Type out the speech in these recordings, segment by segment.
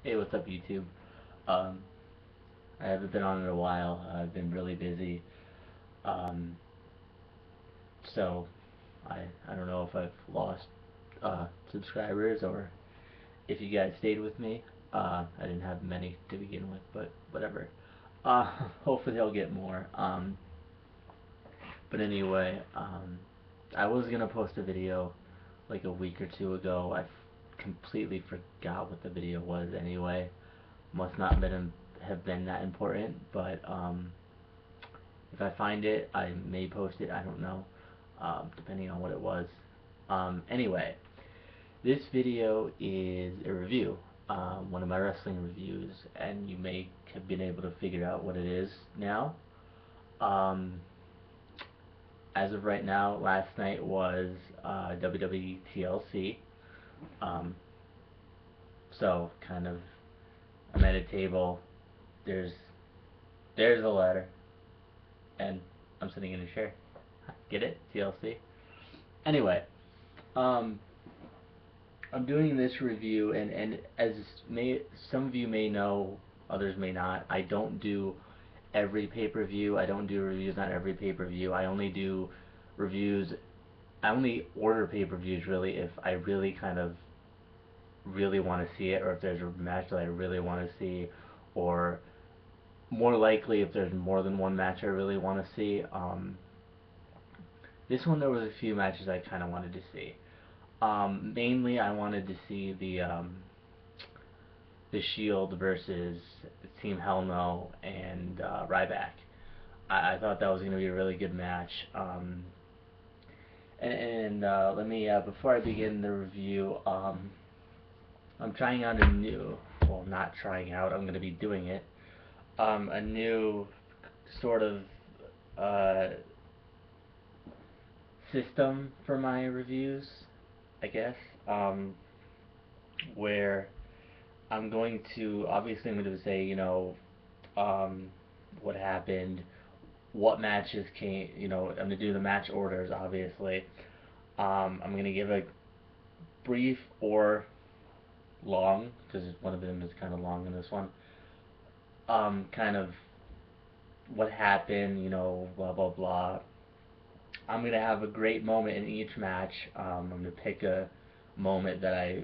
Hey, what's up, YouTube? Um, I haven't been on in a while. I've been really busy. Um, so I don't know if I've lost subscribers or if you guys stayed with me. I didn't have many to begin with, but whatever. Hopefully I'll get more. But anyway, I was gonna post a video like a week or two ago. Completely forgot what the video was anyway. Must not have been that important, but if I find it, I may post it. I don't know, depending on what it was. Anyway, this video is a review, one of my wrestling reviews, and you may have been able to figure out what it is now. As of right now, last night was WWE TLC. Um, so kind of, I'm at a table. There's a ladder, and I'm sitting in a chair. Get it? TLC. Anyway, um, I'm doing this review, and as some of you may know, others may not. I don't do every pay-per-view. I don't do reviews on every pay-per-view. I only do reviews. I only order pay-per-views really if I really kind of really want to see it, or if there's a match that I really want to see, or more likely if there's more than one match I really want to see. This one there was a few matches I kind of wanted to see. Mainly I wanted to see the Shield versus Team Hell No and Ryback. I thought that was going to be a really good match. Let me before I begin the review, I'm trying out a new, well, not trying out, I'm going to be doing it, a new sort of system for my reviews, I guess, where I'm going to, obviously I'm going to say, what happened, what matches came, I'm going to do the match orders, obviously. I'm going to give a brief or long, because one of them is kind of long in this one, kind of what happened, blah blah blah. I'm gonna have a great moment in each match. I'm gonna pick a moment that I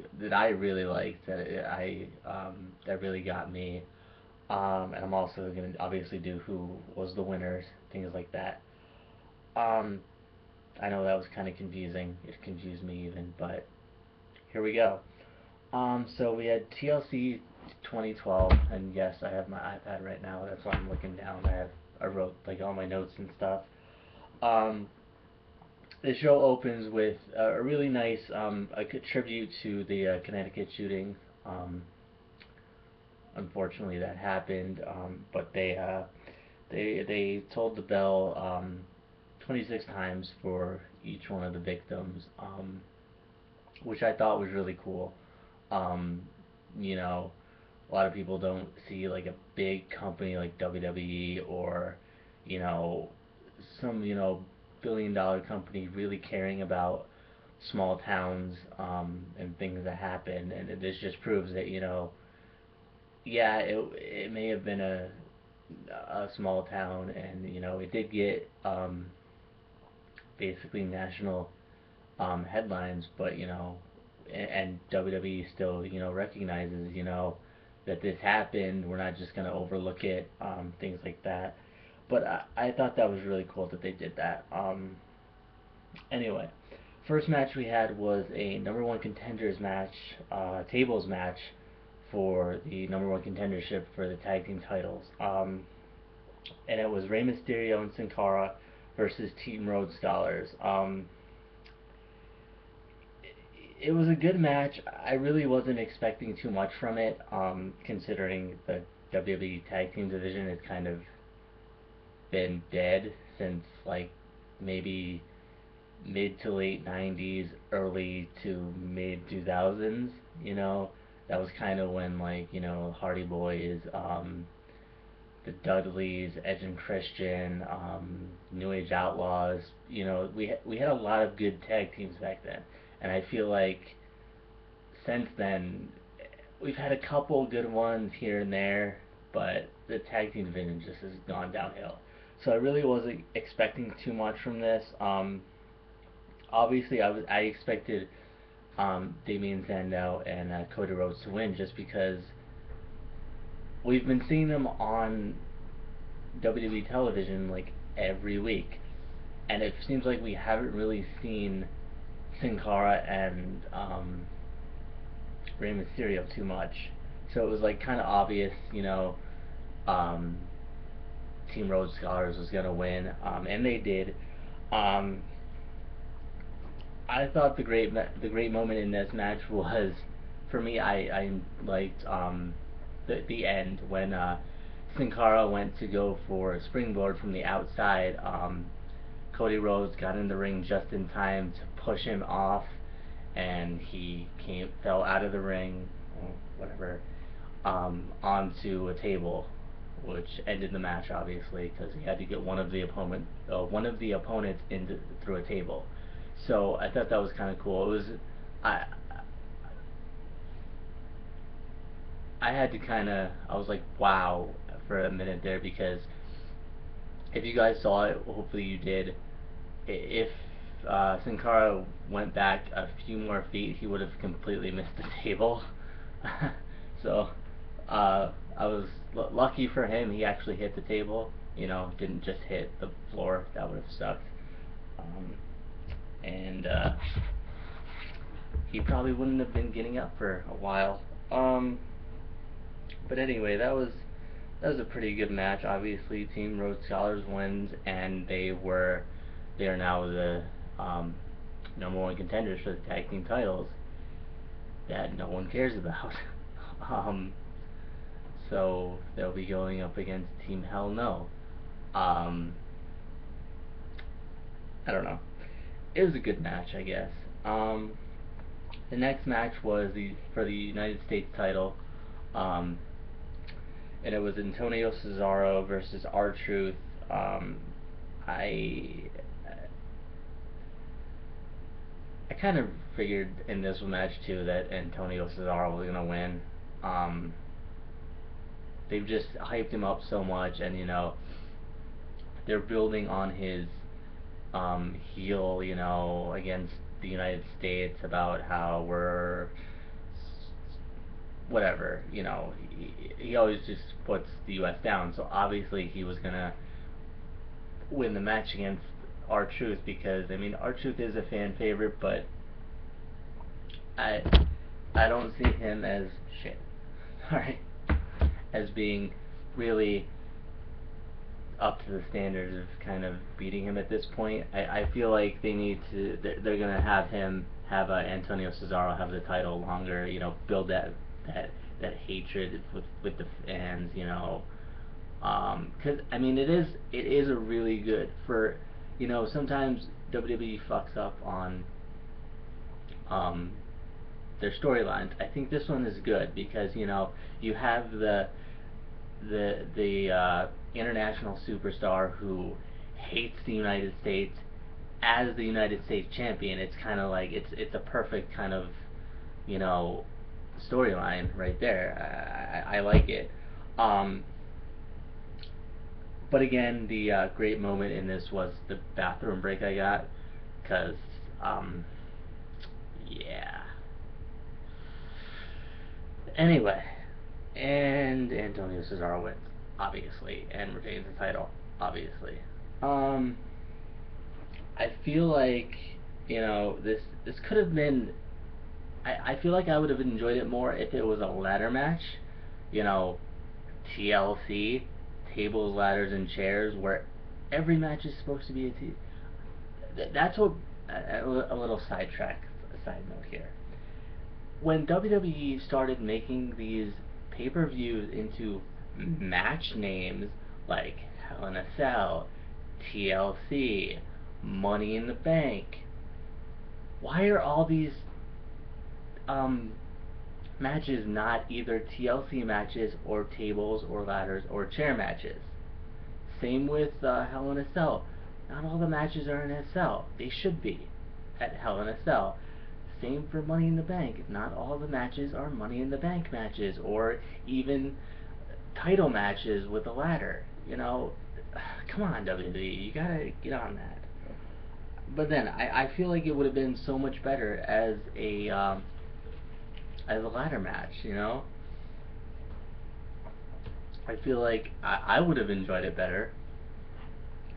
really liked, that really got me. And I'm also gonna obviously do who was the winners, things like that. I know that was kind of confusing. It confused me even, but here we go. So we had TLC 2012, and yes, I have my iPad right now. That's why I'm looking down. I wrote like all my notes and stuff. The show opens with a really nice a tribute to the Connecticut shooting. Unfortunately, that happened, but they told the bell 26 times for each one of the victims, which I thought was really cool. Um, a lot of people don't see like a big company like WWE or, you know, some, billion-dollar company really caring about small towns, and things that happen. And this just proves that, yeah, it may have been a small town, and, it did get, basically national headlines, but and WWE still recognizes that this happened. We're not just gonna overlook it, things like that. But I thought that was really cool that they did that. Anyway, first match we had was a number one contenders match, tables match for the number one contendership for the tag team titles. And it was Rey Mysterio and Sin Cara versus Team Rhodes Scholars. It was a good match. I really wasn't expecting too much from it, considering the WWE Tag Team division has kind of been dead since like maybe mid to late 90s, early to mid 2000s. That was kind of when Hardy Boys, the Dudleys, Edge and Christian, New Age Outlaws. We had a lot of good tag teams back then, and I feel like since then we've had a couple good ones here and there, but the tag team division just has gone downhill. So I really wasn't expecting too much from this. Obviously, I expected Damien Sandow and Cody Rhodes to win just because we've been seeing them on WWE television like every week, and it seems like we haven't really seen Sin Cara and Rey Mysterio too much. So it was like kind of obvious, um, Team Rhodes Scholars was gonna win, and they did. Um, I thought the great moment in this match was, for me, I liked the end when Sin Cara went to go for a springboard from the outside. Cody Rhodes got in the ring just in time to push him off, and he fell out of the ring, or whatever, onto a table, which ended the match obviously because he had to get one of the opponents into through a table. So I thought that was kind of cool. It was I I had to I was like wow for a minute there, because if you guys saw it, hopefully you did. If Sin Cara went back a few more feet, he would have completely missed the table. So I was lucky for him. He actually hit the table. Didn't just hit the floor. That would have sucked. And he probably wouldn't have been getting up for a while. But anyway, that was a pretty good match. Obviously, Team Rhodes Scholars wins, and they are now the #1 contenders for the tag team titles that no one cares about. So they'll be going up against Team Hell No. I don't know. It was a good match, I guess. The next match was for the United States title, and it was Antonio Cesaro versus R-Truth. I kind of figured in this match too that Antonio Cesaro was gonna win. They've just hyped him up so much, and they're building on his heel, against the United States, about how we're whatever, he always just puts the U.S. down. So obviously he was gonna win the match against R-Truth, because R-Truth is a fan favorite, but I don't see him as sorry, as being really up to the standards of kind of beating him at this point. I feel like they're gonna have Antonio Cesaro have the title longer, build that hatred with the fans, because it is a really good, for sometimes WWE fucks up on their storylines. I think this one is good because you have the international superstar who hates the United States as the United States champion. It's kind of like it's a perfect kind of storyline right there. I like it. But again, the great moment in this was the bathroom break I got, because yeah. Anyway, and Antonio Cesaro wins, obviously, and retains the title, obviously. I feel like this could have been. I feel like I would have enjoyed it more if it was a ladder match, TLC, tables, ladders, and chairs, where every match is supposed to be that's what. A little side note here. When WWE started making these pay-per-views into match names like Hell in a Cell, TLC, Money in the Bank, why are all these matches not either TLC matches or tables or ladders or chair matches? Same with Hell in a Cell. Not all the matches are in a cell. They should be at Hell in a Cell. same for Money in the Bank. Not all the matches are Money in the Bank matches, or even title matches with a ladder. You know, come on, WWE, you gotta get on that. But then I feel like it would have been so much better as a ladder match. You know, I feel like I would have enjoyed it better,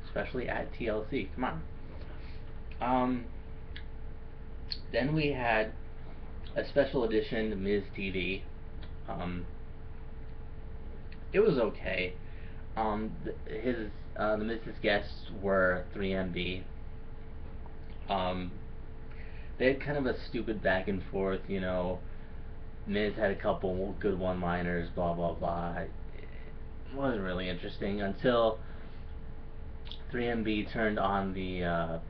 especially at TLC. Come on. Then we had a special edition Miz TV. It was okay. The Miz's guests were 3MB. They had kind of a stupid back and forth, you know. Miz had a couple good one-liners, blah blah blah. It wasn't really interesting until 3MB turned on the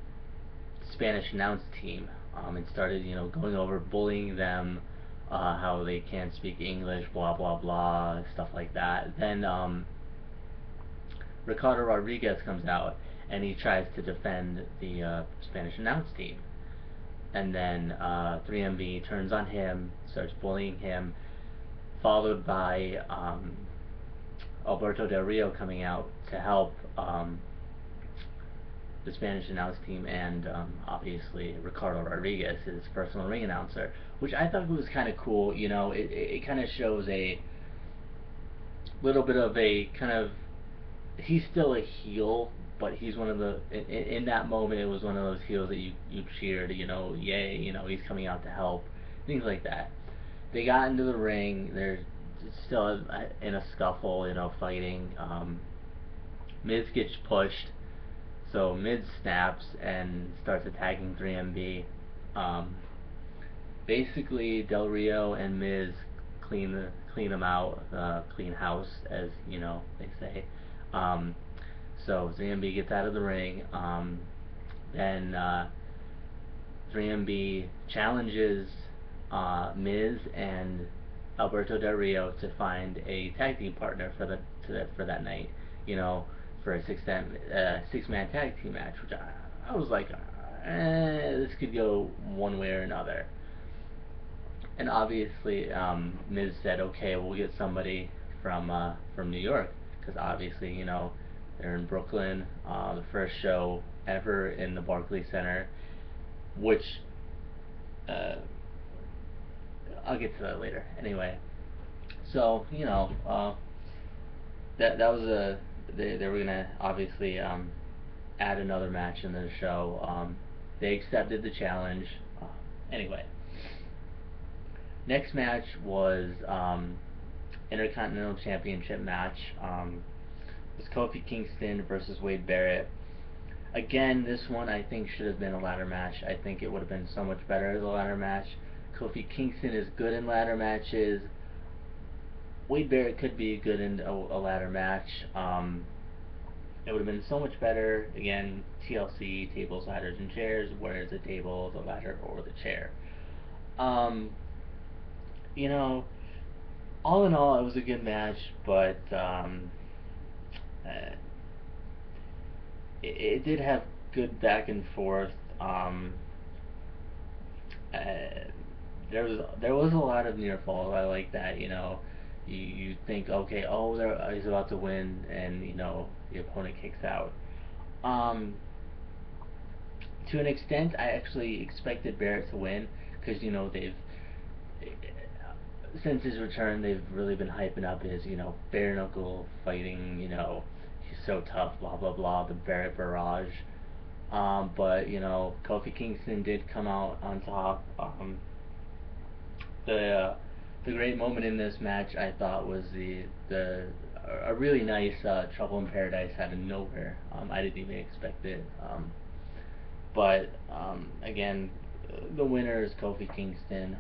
Spanish announce team and started, you know, going over bullying them, how they can't speak English, blah blah blah, stuff like that. Then Ricardo Rodriguez comes out and he tries to defend the Spanish announce team, and then 3MB turns on him, starts bullying him, followed by Alberto Del Rio coming out to help the Spanish announce team, and obviously Ricardo Rodriguez, his personal ring announcer, which I thought was kind of cool. You know, it kind of shows a little bit of a kind of, he's still a heel, but he's one of the, in that moment, it was one of those heels that you cheered, you know, yay, you know, he's coming out to help, things like that. They got into the ring, they're still in a scuffle, you know, fighting. Miz gets pushed, so Miz snaps and starts attacking 3MB. Basically, Del Rio and Miz clean them out, clean house, as you know they say. So 3MB gets out of the ring. Then 3MB challenges Miz and Alberto Del Rio to find a tag team partner for that night. You know, for a six-man tag team match, which I was like, this could go one way or another. And obviously, Miz said, okay, we'll get somebody from New York, because obviously, you know, they're in Brooklyn, the first show ever in the Barclays Center, which I'll get to that later. Anyway, so you know, that was they were gonna obviously add another match in the show. They accepted the challenge. Anyway, next match was Intercontinental Championship match. It was Kofi Kingston versus Wade Barrett. Again, this one I think should have been a ladder match. I think it would have been so much better as a ladder match. Kofi Kingston is good in ladder matches. Wade Barrett could be good in a ladder match. It would have been so much better. Again, TLC, tables, ladders, and chairs. Where is the table, the ladder, or the chair? You know, all in all, it was a good match, but it did have good back and forth. There was a lot of near falls. I like that. You know, you think, okay, oh, he's about to win, and you know the opponent kicks out. To an extent, I actually expected Barrett to win, because you know since his return, they've really been hyping up his, you know, bare knuckle fighting. You know, he's so tough, blah blah blah, the Barrett barrage. But you know, Kofi Kingston did come out on top. The great moment in this match, I thought, was a really nice Trouble in Paradise out of nowhere. I didn't even expect it. But again, the winner is Kofi Kingston.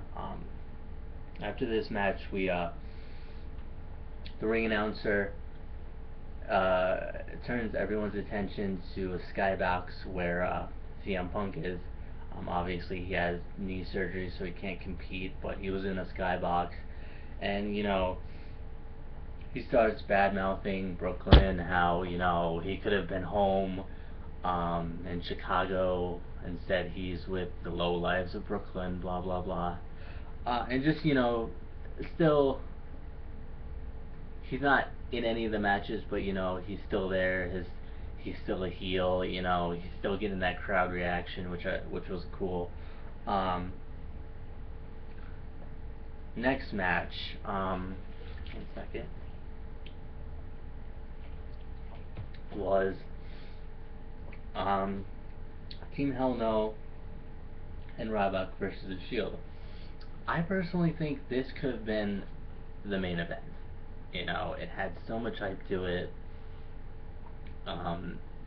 After this match, the ring announcer turns everyone's attention to a skybox where CM Punk is. Obviously, he has knee surgery, so he can't compete, but he was in a skybox, and you know, he starts bad-mouthing Brooklyn, how, you know, he could have been home in Chicago Instead, he's with the low lives of Brooklyn, blah blah blah. And just still, he's not in any of the matches, but he's still there. He's still a heel. He's still getting that crowd reaction, which was cool. Um, Next match. 1 second. Was Team Hell No and Ryback versus the Shield. I personally think this could have been the main event. It had so much hype to it.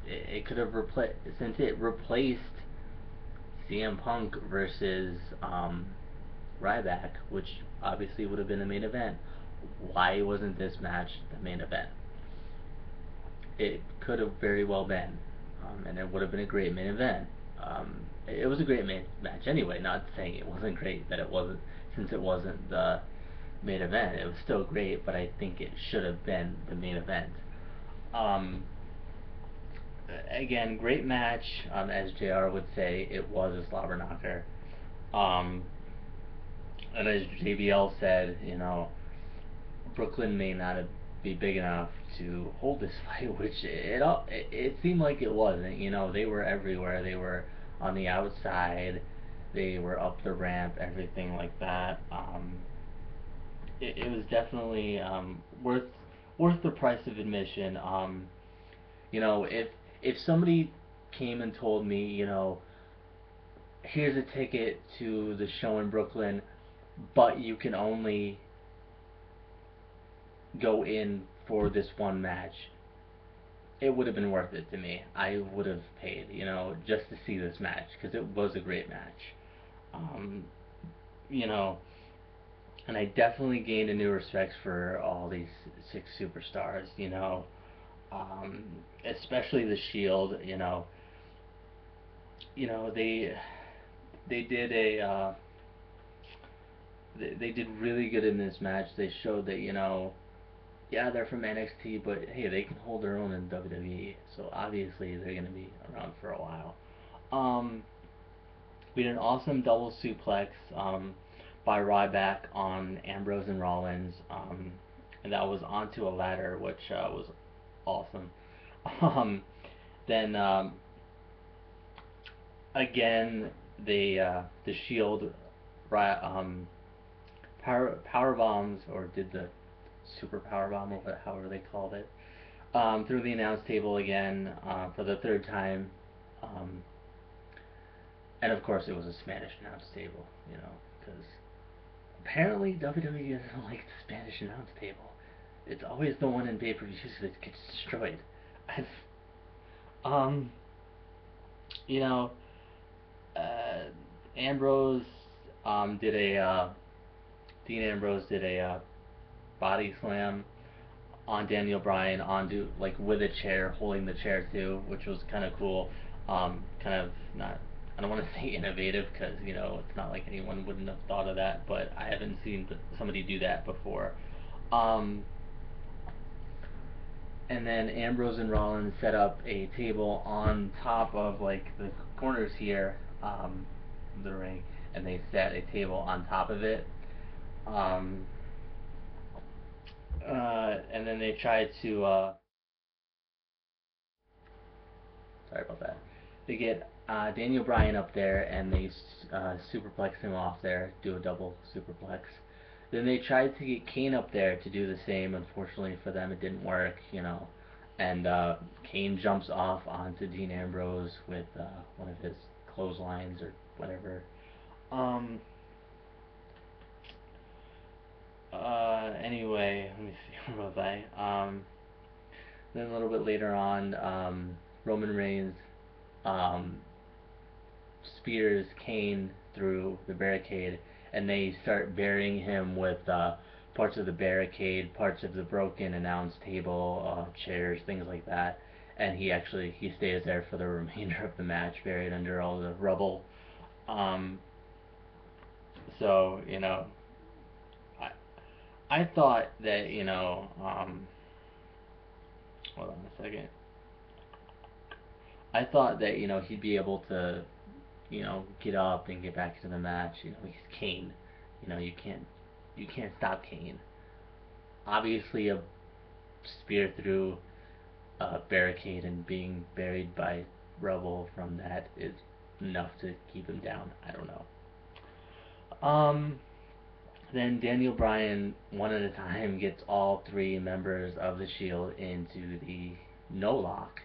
It could have replaced, since it replaced CM Punk versus Ryback, which obviously would have been the main event. Why wasn't this match the main event? It could have very well been, and it would have been a great main event. It was a great match anyway. Not saying it wasn't great, that it wasn't, since it wasn't the main event. It was still great, but I think it should have been the main event. Again, great match. As JR would say, it was a slobber knocker. And as JBL said, Brooklyn may not be big enough to hold this fight, which it seemed like it wasn't. They were everywhere. They were on the outside. They were up the ramp, everything like that. It was definitely worth the price of admission. If somebody came and told me, here's a ticket to the show in Brooklyn, but you can only go in for this one match, it would have been worth it to me. I would have paid, just to see this match, because it was a great match. And I definitely gained a new respect for all these 6 superstars, especially the Shield. They did they did really good in this match. They showed that yeah, they're from NXT, but hey, they can hold their own in WWE. So obviously they're gonna be around for a while. We did an awesome double suplex by Ryback on Ambrose and Rollins, and that was onto a ladder, which was awesome. Then again, the Shield power bombs, or did the super power bomb, or however they called it, through the announce table again for the 3rd time. And of course, it was a Spanish announce table, because apparently WWE doesn't like the Spanish announce table. It's always the one in pay-per-views that gets destroyed. um, you know, Ambrose did a Dean Ambrose did a body slam on Daniel Bryan onto, like, with a chair, holding the chair too, which was kind of cool. Kind of not, I don't want to say innovative, because it's not like anyone wouldn't have thought of that, but I haven't seen somebody do that before. And then Ambrose and Rollins set up a table on top of, like, the corners here, the ring, and they set a table on top of it. And then they tried to sorry about that. They get Daniel Bryan up there, and they superplex him off there, do a double superplex. Then they tried to get Kane up there to do the same. Unfortunately for them, it didn't work, And Kane jumps off onto Dean Ambrose with one of his clotheslines or whatever. Anyway, let me see, where was I? Then a little bit later on, Roman Reigns spears Kane through the barricade, and they start burying him with parts of the barricade, parts of the broken announce table, chairs, things like that. And he stays there for the remainder of the match, buried under all the rubble. So I thought that hold on a second. I thought that he'd be able to get up and get back into the match. He's Kane. You can't stop Kane. Obviously, a spear through a barricade and being buried by rubble from that is enough to keep him down. I don't know. Then Daniel Bryan, one at a time, gets all three members of the Shield into the no lock.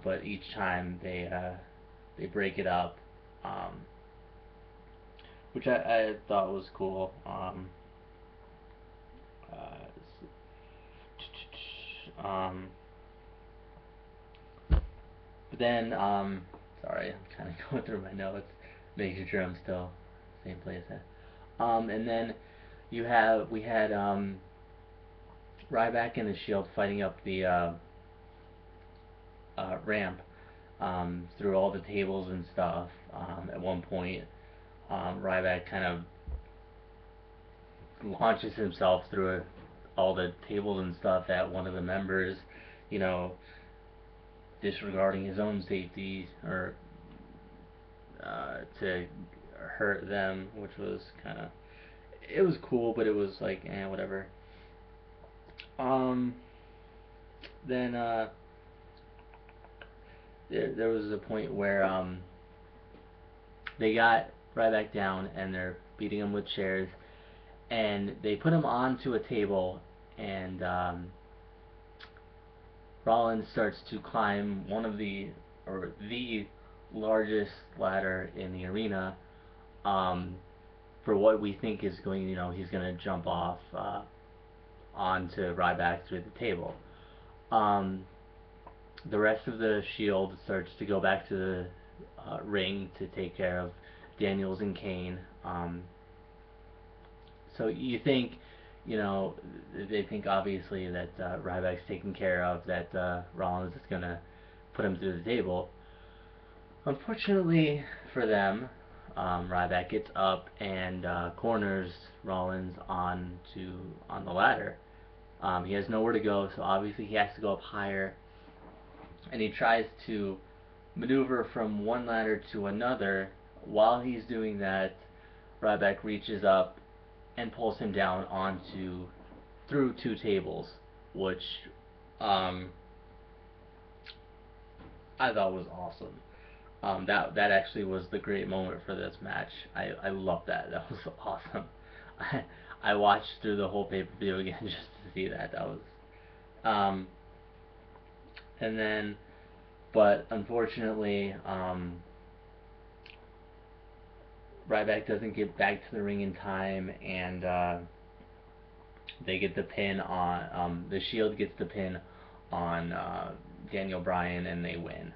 But each time they break it up, which I thought was cool. But then, sorry, I'm kind of going through my notes, making sure I'm still same place. And then we had Ryback and the Shield fighting up the ramp through all the tables and stuff. At one point, Ryback kind of launches himself through all the tables and stuff at one of the members, disregarding his own safety or to hurt them, which was it was cool, but it was like, whatever. Then there was a point where they got Ryback down and they're beating him with chairs, and they put him onto a table, and Rollins starts to climb the largest ladder in the arena, for what we think is going, he's going to jump off onto Ryback through the table. The rest of the Shield starts to go back to the ring to take care of Daniels and Kane. So you think, they think obviously that Ryback's taken care of, that Rollins is going to put him through the table. Unfortunately for them, Ryback gets up and corners Rollins on the ladder. He has nowhere to go, so obviously he has to go up higher, and he tries to maneuver from one ladder to another. While he's doing that, Ryback reaches up and pulls him down through two tables, which I thought was awesome. That actually was the great moment for this match. I love that. That was awesome. I watched through the whole pay-per-view again just to see that. That was and then, but unfortunately, Ryback doesn't get back to the ring in time, and they get the pin on, the Shield gets the pin on Daniel Bryan, and they win.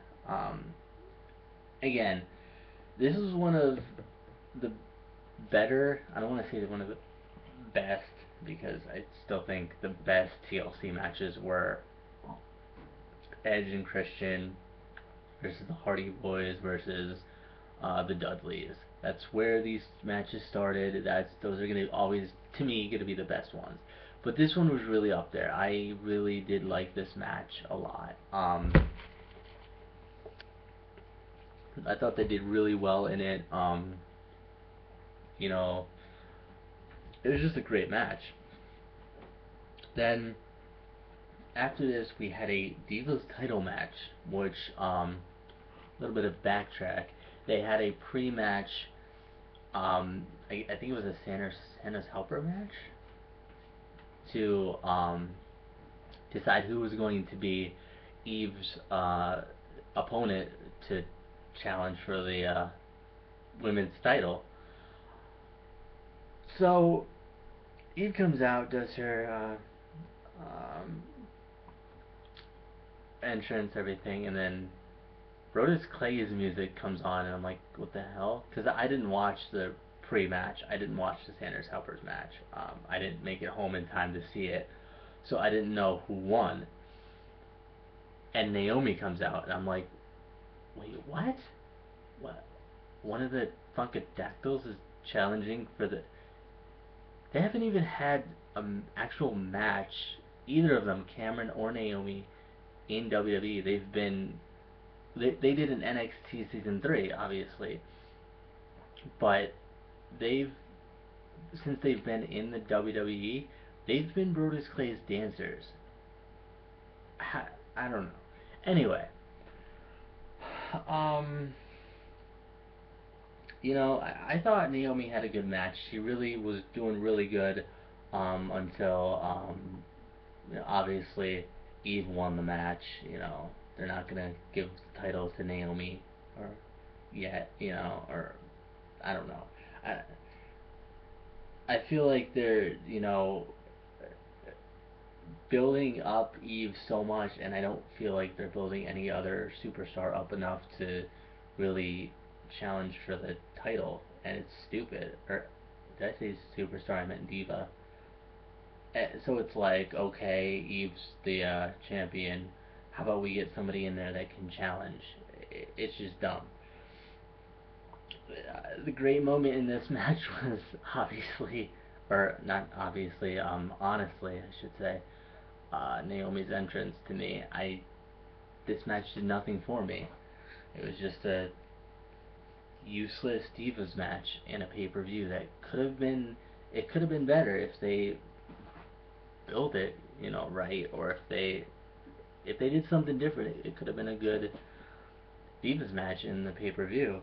Again, this is one of the better, I don't want to say one of the best, because I still think the best TLC matches were Edge and Christian versus the Hardy Boys versus the Dudleys. That's where these matches started. Those are going to always, to me, going to be the best ones. But this one was really up there. I really did like this match a lot. I thought they did really well in it. It was just a great match. Then, after this, we had a Divas title match, which, a little bit of backtrack. They had a pre-match, I think it was a Santa's Helper match, to decide who was going to be Eve's opponent to challenge for the women's title. So Eve comes out, does her entrance, everything, and then Brodus Clay's music comes on, and I'm like, what the hell? Because I didn't watch the pre-match. I didn't watch the Sanders Helpers match. I didn't make it home in time to see it, so I didn't know who won. And Naomi comes out, and I'm like, wait, what? What? One of the Funkadactyls is challenging for the... They haven't even had an actual match, either of them, Cameron or Naomi, in WWE. They've been they did an NXT season 3, obviously, but they've since they've been in the WWE, they've been Brodus Clay's dancers. I don't know. Anyway, um, I thought Naomi had a good match. She really was doing really good until obviously Eve won the match. They're not gonna give the title to Naomi or yet. Or I don't know. I feel like they're building up Eve so much, and I don't feel like they're building any other superstar up enough to really challenge for the title, and it's stupid. Or did I say superstar? I meant diva. So it's like, okay, Eve's the champion. How about we get somebody in there that can challenge? It's just dumb. The great moment in this match was obviously, or not obviously, honestly, I should say, Naomi's entrance to me. This match did nothing for me. It was just a useless Divas match in a pay-per-view that it could have been better if they built it, right, or if they did something different. It could have been a good Divas match in the pay-per-view.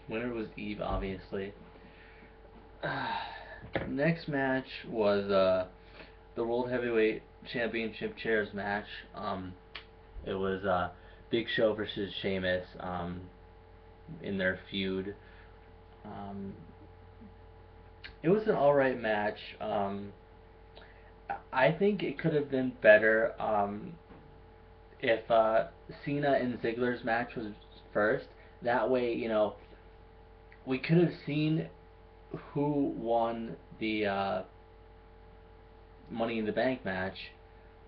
Winner was Eve, obviously. Next match was the World Heavyweight Championship chairs match. It was Big Show versus Sheamus in their feud. It was an alright match. I think it could have been better if Cena and Ziggler's match was first. That way, we could have seen who won the Money in the Bank match,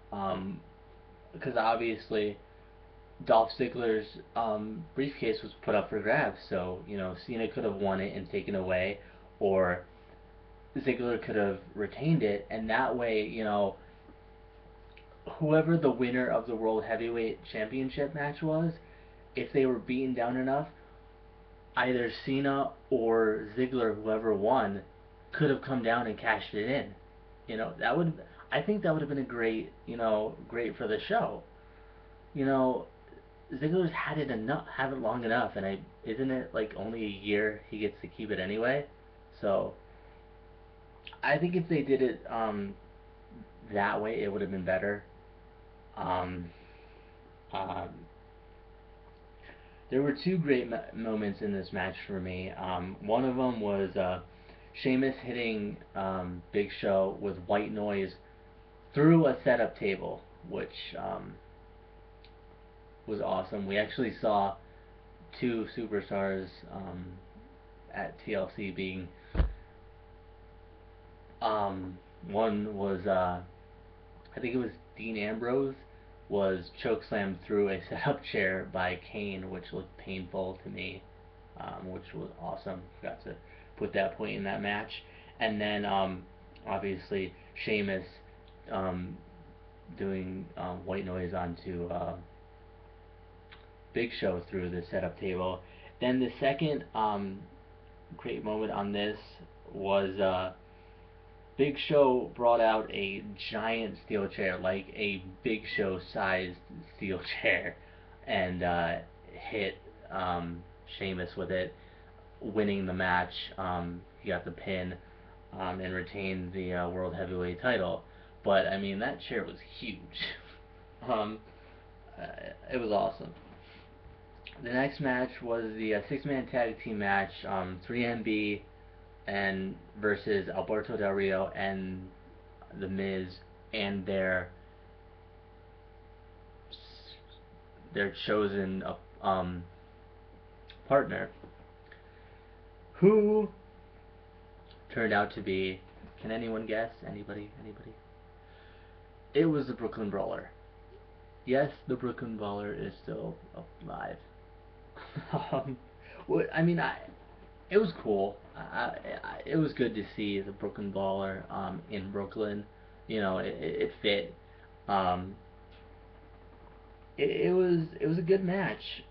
because obviously Dolph Ziggler's briefcase was put up for grabs, so Cena could have won it and taken away, or Ziggler could have retained it, and that way, whoever the winner of the World Heavyweight Championship match was, if they were beaten down enough, either Cena or Ziggler, whoever won, could have come down and cashed it in. I think that would have been a great for the show. Ziggler's had it long enough, and isn't it like only a year he gets to keep it anyway? So I think if they did it that way, it would have been better. Um, um, there were two great moments in this match for me. One of them was Sheamus hitting Big Show with white noise through a setup table, which was awesome. We actually saw two superstars at TLC being one was I think it was Dean Ambrose was chokeslammed through a setup chair by Kane, which looked painful to me, which was awesome. Forgot to put that point in that match. And then obviously Sheamus doing white noise onto Big Show through the setup table. Then the second great moment on this was Big Show brought out a giant steel chair, like a Big Show sized steel chair, and hit Sheamus with it, winning the match. He got the pin and retained the World Heavyweight title. But I mean, that chair was huge. um, it was awesome. The next match was the six-man tag team match, 3MB and versus Alberto Del Rio and The Miz and their chosen partner, who turned out to be, can anyone guess? Anybody? It was the Brooklyn Brawler. Yes, the Brooklyn Brawler is still alive. I mean, it was cool. It was good to see the Brooklyn Brawler in Brooklyn. It fit. it was a good match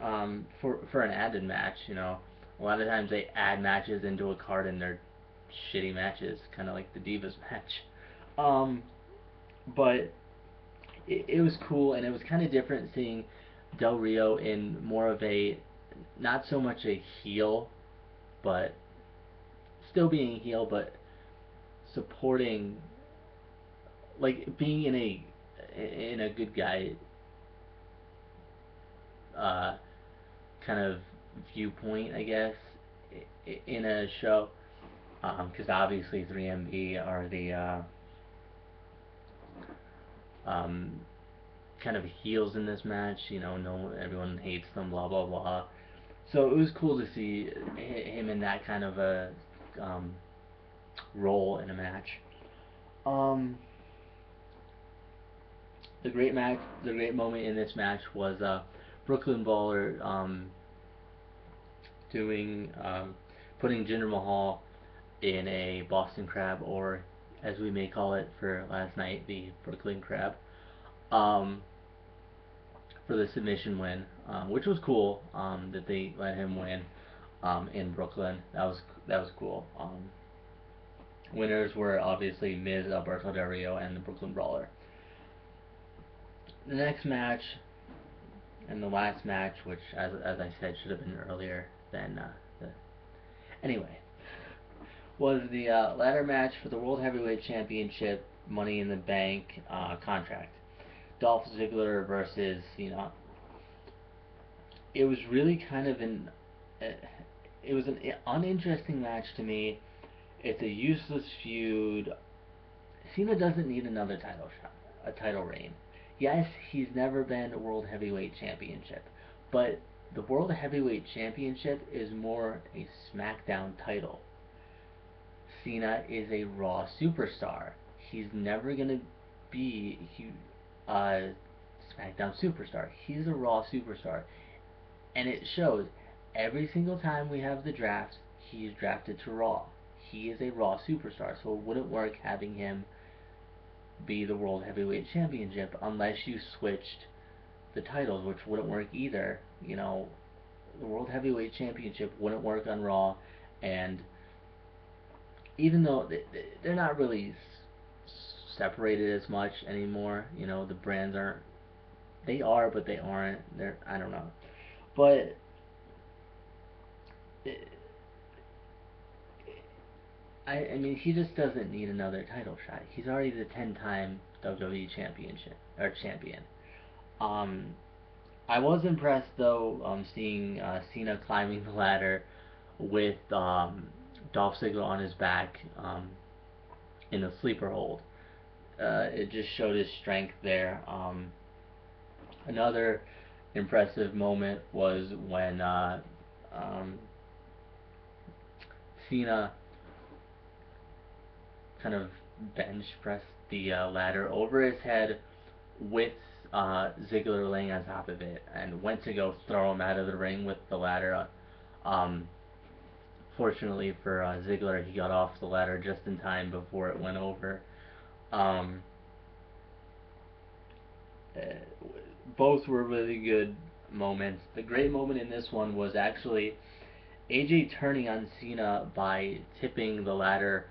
for an added match. A lot of times they add matches into a card and they're shitty matches, kind of like the Divas match. Um, but it was cool, and it was kind of different seeing Del Rio in more of a, not so much a heel, but still being a heel, but supporting, like being in a good guy uh, kind of viewpoint, I guess, in a show, because obviously 3MB are the um, kind of heels in this match. No, everyone hates them, blah blah blah. So it was cool to see him in that kind of a um, role in a match. Um, the great moment in this match was Brooklyn Brawler doing putting Jinder Mahal in a Boston Crab, or as we may call it for last night, the Brooklyn Crab, um, for the submission win, which was cool that they let him win in Brooklyn. That was cool. Winners were obviously Miz, Alberto Del Rio, and the Brooklyn Brawler. The next match and the last match, which, as I said, should have been earlier than the anyway, was the ladder match for the World Heavyweight Championship Money in the Bank contract. Dolph Ziggler versus Cena. It was really kind of it was an uninteresting match to me. It's a useless feud. Cena doesn't need another a title reign. Yes, he's never been a World Heavyweight Championship, but the World Heavyweight Championship is more a SmackDown title. Cena is a Raw superstar. He's never gonna be a SmackDown superstar. He's a Raw superstar, and it shows every single time we have the drafts. He's drafted to Raw. He is a Raw superstar, so it wouldn't work having him be the World Heavyweight Championship unless you switched the titles, which wouldn't work either. The World Heavyweight Championship wouldn't work on Raw, and even though they're not really separated as much anymore, the brands aren't. They are, but they aren't. I don't know, but I mean, he just doesn't need another title shot. He's already the 10-time WWE champion. Um, I was impressed though, seeing Cena climbing the ladder with Dolph Ziggler on his back in a sleeper hold. It just showed his strength there. Another impressive moment was when Cena kind of bench pressed the ladder over his head with Ziggler laying on top of it, and went to go throw him out of the ring with the ladder. Um, Fortunately for Ziggler, he got off the ladder just in time before it went over. Um, uh, Both were really good moments. The great moment in this one was actually AJ turning on Cena by tipping the ladder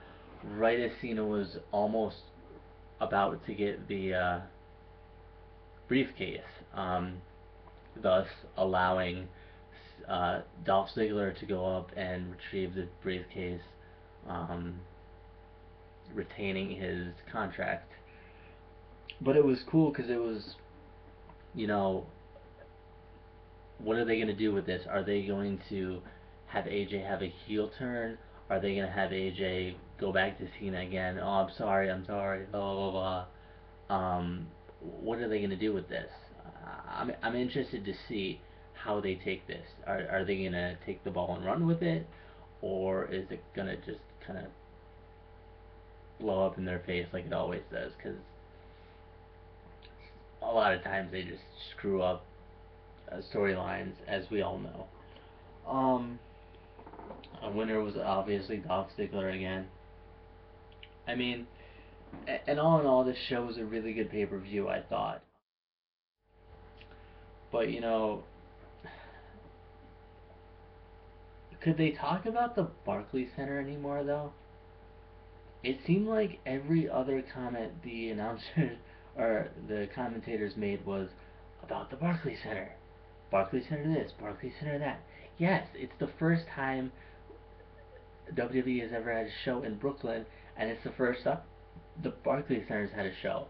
right as Cena was almost about to get the briefcase, thus allowing Dolph Ziggler to go up and retrieve the briefcase, um, retaining his contract. But it was cool because it was, you know, what are they going to do with this? Are they going to have AJ have a heel turn? Are they going to have AJ go back to Cena again? Oh, I'm sorry, blah, blah, blah, blah. What are they going to do with this? I'm interested to see how they take this. Are they going to take the ball and run with it? Or is it going to just kind of blow up in their face like it always does? Because a lot of times they just screw up storylines, as we all know. A winner was obviously Dolph Ziggler again. I mean, and all in all, this show was a really good pay-per-view, I thought. But could they talk about the Barclays Center anymore though? It seemed like every other comment the announcers or the commentators made was about the Barclays Center. Barclays Center this, Barclays Center that. Yes, it's the first time WWE has ever had a show in Brooklyn, and it's the first time the Barclays Center's had a show.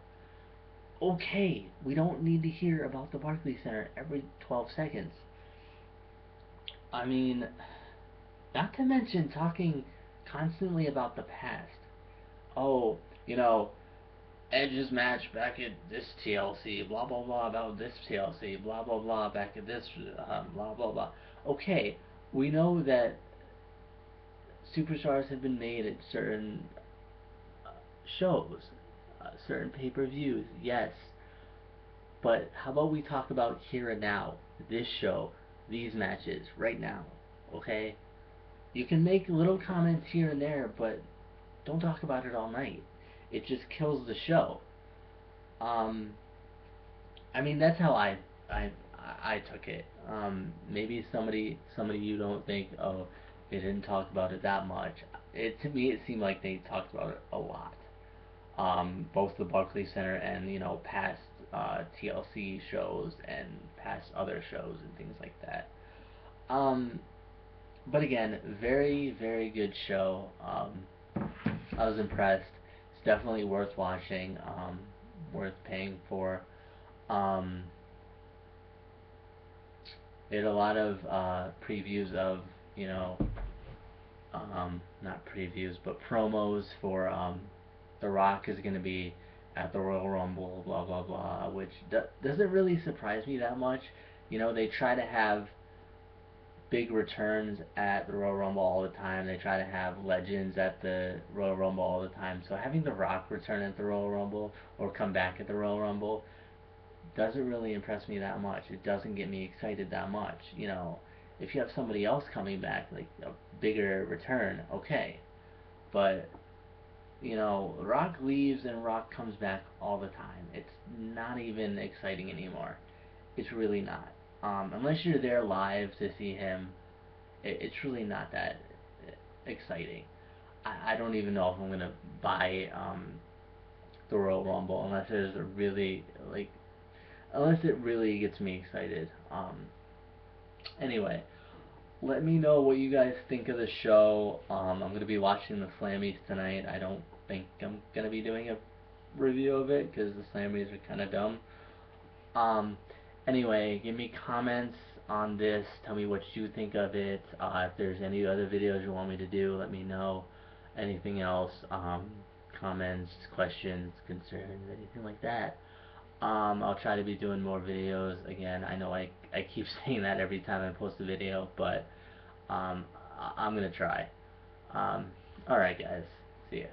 Okay, we don't need to hear about the Barclays Center every 12 seconds. I mean, not to mention talking constantly about the past. Oh, you know, Edge's match back at this TLC, blah blah blah about this TLC, blah blah blah back at this, blah blah blah. Okay, we know that superstars have been made at certain uh, shows, certain pay-per-views, yes. But how about we talk about here and now, this show, these matches, right now, okay? You can make little comments here and there, but don't talk about it all night. It just kills the show. Um, I mean, that's how I I took it. Maybe somebody you don't think, oh, they didn't talk about it that much. To me it seemed like they talked about it a lot. Both the Barclays Center and past TLC shows and past other shows and things like that. Um, but again, very good show. I was impressed. It's definitely worth watching. Worth paying for. Um, they had a lot of previews of not previews but promos for The Rock is gonna be at the Royal Rumble, blah blah blah, which doesn't really surprise me that much. They try to have big returns at the Royal Rumble all the time. They try to have legends at the Royal Rumble all the time. So having The Rock return at the Royal Rumble or come back at the Royal Rumble doesn't really impress me that much. It doesn't get me excited that much. If you have somebody else coming back, like a bigger return, okay. But Rock leaves and Rock comes back all the time. It's not even exciting anymore. It's really not. Unless you're there live to see him, it's really not that exciting. I don't even know if I'm gonna buy the Royal Rumble unless there's a really unless it really gets me excited. Anyway, let me know what you guys think of the show. I'm gonna be watching the Slammies tonight. I don't think I'm gonna be doing a review of it because the Slammies are kind of dumb. Um, anyway, give me comments on this. Tell me what you think of it. If there's any other videos you want me to do, let me know. Anything else, comments, questions, concerns, anything like that. I'll try to be doing more videos. Again, I know I keep saying that every time I post a video, but I'm gonna try. Alright guys, see ya.